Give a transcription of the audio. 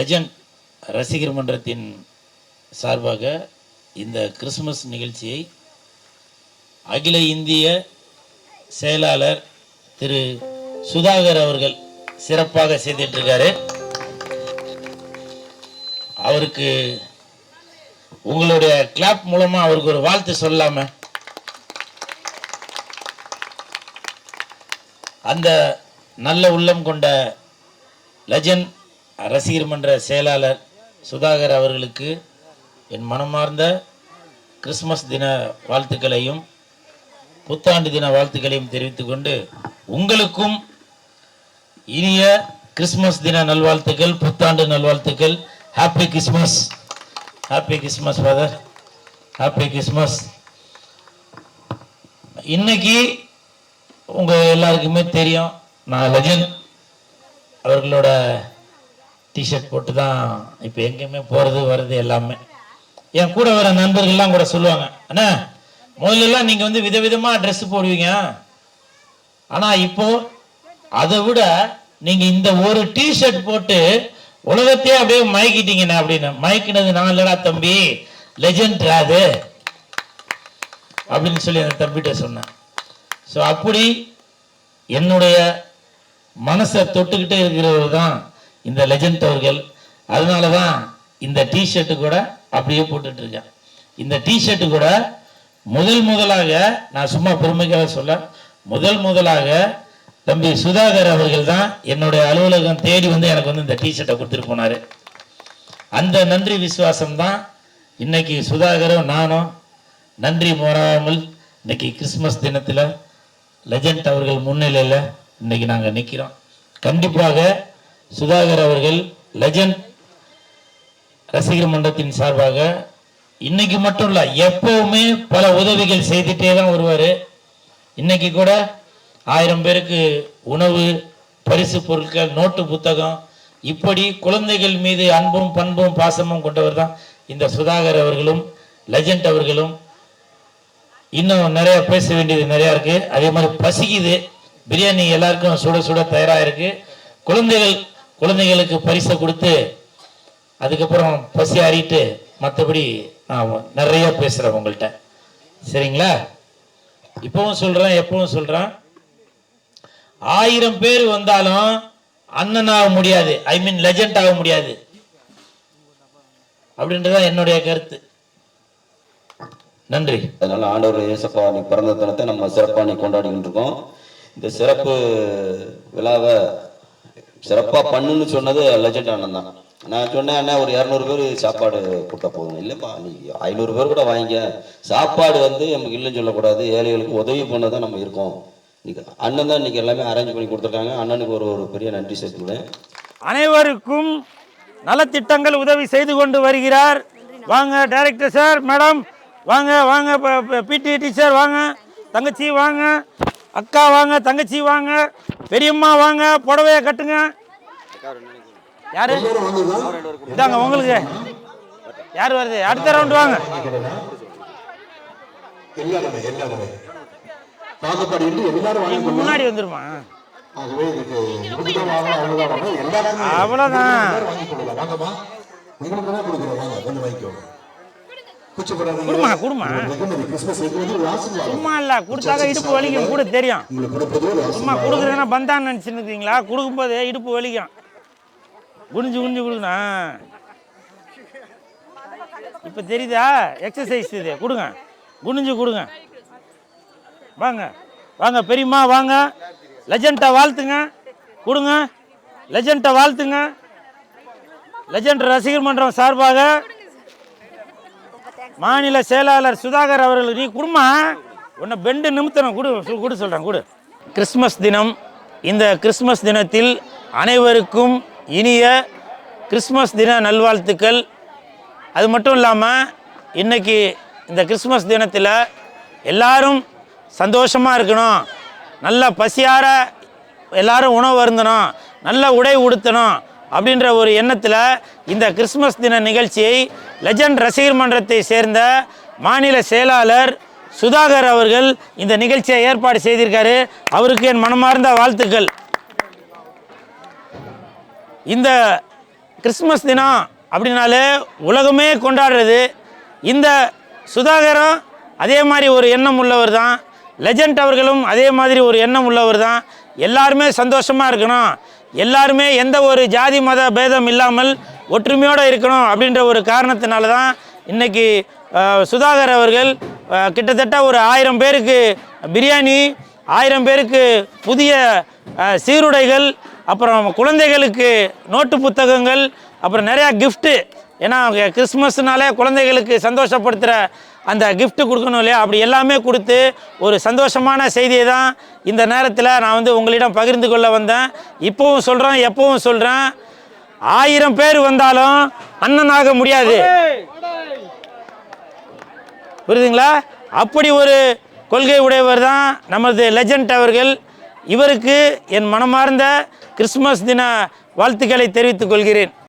Legend ரசிகர் மன்றத்தின் சார்பாக இந்த கிறிஸ்மஸ் நிகழ்ச்சியை அகில இந்திய செயலாளர் திரு சுதாகர் அவர்கள் சிறப்பாக செய்திருக்காரு. அவருக்கு உங்களுடைய கிளாப் மூலமா அவருக்கு ஒரு வாழ்த்து சொல்லலாமே. அந்த நல்ல உள்ளம் கொண்ட லெஜண்ட் ரசிகர் மன்ற செயலாளர் சுதாகர் அவர்களுக்கு என் மனமார்ந்த கிறிஸ்மஸ் தின வாழ்த்துக்களையும் புத்தாண்டு தின வாழ்த்துக்களையும் தெரிவித்துக்கொண்டு உங்களுக்கும் இனிய கிறிஸ்மஸ் தின நல்வாழ்த்துக்கள், புத்தாண்டு நல்வாழ்த்துக்கள். Happy Christmas, happy Christmas father, happy Christmas. இன்னைக்கு உங்க எல்லாருக்குமே தெரியும், நான் லெஜண்ட் அவர்களோட டிஷர்ட் போட்டு தான் இப்போ எங்கேயுமே போகிறது வர்றது எல்லாமே. என் கூட வர நண்பர்கள்லாம் கூட சொல்லுவாங்க, அண்ணா முதல்லலாம் நீங்கள் வந்து விதவிதமாக ட்ரெஸ் போடுவீங்க, ஆனால் இப்போ அதை விட நீங்கள் இந்த ஒரு டிஷர்ட் போட்டு உலகத்தையே அப்படியே மயக்கிட்டீங்கண்ணா அப்படின்னு. மயக்கினது நான் இல்லடா தம்பி, லெஜண்ட் அது அப்படின்னு சொல்லி அந்த தம்பிகிட்ட சொன்னேன். ஸோ அப்படி என்னுடைய மனசை தொட்டுக்கிட்டே இருக்கிறவர் தான் இந்த லெஜண்ட் அவர்கள். அதனால தான் இந்த டிஷர்ட்டு கூட அப்படியே போட்டுட்டு இருக்கேன். இந்த டிஷர்ட்டு கூட முதலாக நான் சும்மா பெருமைக்காக சொல்ல, முதலாக தம்பி சுதாகர் அவர்கள் தான் என்னுடைய அலுவலகம் தேடி வந்து எனக்கு வந்து இந்த டிஷர்ட்டை கொடுத்துட்டு போனாரு. அந்த நன்றி விசுவாசம் தான் இன்னைக்கு சுதாகரும் நானும் நன்றி மாறாமல் இன்னைக்கு கிறிஸ்மஸ் தினத்தில் லெஜண்ட் அவர்கள் முன்னிலையில் இன்னைக்கு நாங்கள் நிற்கிறோம். கண்டிப்பாக சுதாகர் அவர்கள் லெஜண்ட் ரசிகர் மன்றத்தின் சார்பாக இன்னைக்கு மட்டும் இல்லை, எப்பவுமே பல உதவிகள் செய்துட்டே தான் வருவார். இன்னைக்கு கூட 1000 பேருக்கு உணவு, பரிசு பொருட்கள், நோட்டு புத்தகம், இப்படி குழந்தைகள் மீது அன்பும் பண்பும் பாசமும் கொண்டவர் தான் இந்த சுதாகர் அவர்களும் லெஜண்ட் அவர்களும். இன்னும் நிறைய பேச வேண்டியது நிறையா இருக்கு. அதே மாதிரி பசிக்குது, பிரியாணி எல்லாருக்கும் சுட சுட தயாராக இருக்கு. குழந்தைகளுக்கு பரிசை கொடுத்து அதுக்கப்புறம் பசி அறிட்டு மற்றபடி நான் நிறைய பேசுகிறேன் உங்கள்கிட்ட, சரிங்களா? இப்பவும் சொல்கிறேன், எப்பவும் சொல்கிறேன், 1000 பேர் வந்தாலும் அண்ணன் ஆக முடியாது, ஐ மீன் லெஜண்ட் ஆக முடியாது அப்படின்றதான் என்னுடைய கருத்து. நன்றி. அதனால ஆண்டவர் இயேசுப்பா நீ பிறந்த தினத்தை நம்ம சிறப்பாக நீ கொண்டாடிக்கிட்டு இருக்கோம். இந்த சிறப்பு விழாவை சிறப்பாக பண்ணுன்னு சொன்னது லெஜண்ட் அண்ணன் தான். நான் சொன்னேன், அண்ணா ஒரு 200 பேர் சாப்பாடு கூட்ட போகணும். இல்லைப்பா நீ 500 பேர் கூட வாங்கிக்க, சாப்பாடு வந்து நமக்கு இல்லைன்னு சொல்லக்கூடாது, ஏழைகளுக்கு உதவி பண்ண தான் நம்ம இருக்கோம். அண்ணன் தான் இன்னைக்கு எல்லாமே அரேஞ்ச் பண்ணி கொடுத்துருக்காங்க. அண்ணனுக்கு ஒரு பெரிய நன்றி சேர்த்துக்கிறேன். அனைவருக்கும் நலத்திட்டங்கள் உதவி செய்து கொண்டு வருகிறார். வாங்க டைரக்டர் சார், மேடம் வாங்க, வாங்க பிடி டீச்சர் வாங்க, தங்கச்சி வாங்க, அக்கா வாங்க, தங்கச்சி வாங்க, பெரியம்மா வாங்க, புடவையை கட்டுங்க. யாரு இதாங்க உங்களுக்கு யார் வருது? அடுத்த ரவுண்ட் வாங்க. முன்னாடி வந்துருமா? அவ்வளோதான். குடுமா குடுமா சும்மா இல்லை, கொடுத்தாக்க இடுப்பு வலிக்கும் கூட தெரியும். சும்மா கொடுக்குறதுன்னா பந்தான்னு நினச்சிருக்கீங்களா? கொடுக்கும்போது இடுப்பு வலிக்கும், குனிஞ்சு குனிஞ்சு கொடுக்கணும். இப்போ தெரியுதா? எக்ஸசைஸ் இது. கொடுங்க, குனிஞ்சு கொடுங்க. வாங்க வாங்க பெரியம்மா வாங்க, லெஜண்ட்டை வாழ்த்துங்க, கொடுங்க லெஜண்ட்டை வாழ்த்துங்க. லெஜண்ட் ரசிகர் மன்றம் சார்பாக மாநில செயலாளர் சுதாகர் அவர்கள், நீ குடுமா உன்னை பெண்டு நிமித்தணும், கொடு சொல்கிறேன், கொடு. கிறிஸ்மஸ் தினம், இந்த கிறிஸ்மஸ் தினத்தில் அனைவருக்கும் இனிய கிறிஸ்மஸ் தின நல்வாழ்த்துக்கள். அது மட்டும் இல்லாமல் இன்றைக்கி இந்த கிறிஸ்மஸ் தினத்தில் எல்லாரும் சந்தோஷமாக இருக்கணும், நல்ல பசியார எல்லாரும் உணவு அருந்தணும், நல்ல உடை உடுத்தணும் அப்படின்ற ஒரு எண்ணத்தில் இந்த கிறிஸ்மஸ் தின நிகழ்ச்சியை லெஜண்ட் ரசிகர் மன்றத்தை சேர்ந்த மாநில செயலாளர் சுதாகர் அவர்கள் இந்த நிகழ்ச்சியை ஏற்பாடு செய்திருக்காரு. அவருக்கு என் மனமார்ந்த வாழ்த்துக்கள். இந்த கிறிஸ்மஸ் தினம் அப்படின்னாலே உலகமே கொண்டாடுறது. இந்த சுதாகரம் அதே மாதிரி ஒரு எண்ணம் உள்ளவர் தான். லெஜண்ட் அவர்களும் அதே மாதிரி ஒரு எண்ணம் உள்ளவர் தான். எல்லாருமே சந்தோஷமாக இருக்கணும், எல்லாருமே எந்த ஒரு ஜாதி மத பேதம் இல்லாமல் ஒற்றுமையோடு இருக்கணும் அப்படின்ற ஒரு காரணத்தினால தான் இன்றைக்கி சுதாகர் அவர்கள் கிட்டத்தட்ட ஒரு 1000 பேருக்கு பிரியாணி, 1000 பேருக்கு புதிய சீருடைகள், அப்புறம் குழந்தைகளுக்கு நோட்டு புத்தகங்கள், அப்புறம் நிறையா கிஃப்ட்டு. ஏன்னா கிறிஸ்மஸ்னாலே குழந்தைகளுக்கு சந்தோஷப்படுத்துகிற அந்த கிஃப்ட்டு கொடுக்கணும் இல்லையா, அப்படி எல்லாமே கொடுத்து ஒரு சந்தோஷமான செய்தியை தான் இந்த நேரத்தில் நான் வந்து உங்களிடம் பகிர்ந்து கொள்ள வந்தேன். இப்போவும் சொல்கிறேன், எப்பவும் சொல்கிறேன், 1000 பேர் வந்தாலும் அண்ணனாக முடியாது. புரியுதுங்களா? அப்படி ஒரு கொள்கை உடையவர் தான் நமது லெஜண்ட் அவர்கள். இவருக்கு என் மனமார்ந்த கிறிஸ்மஸ் தின வாழ்த்துக்களை தெரிவித்துக் கொள்கிறேன்.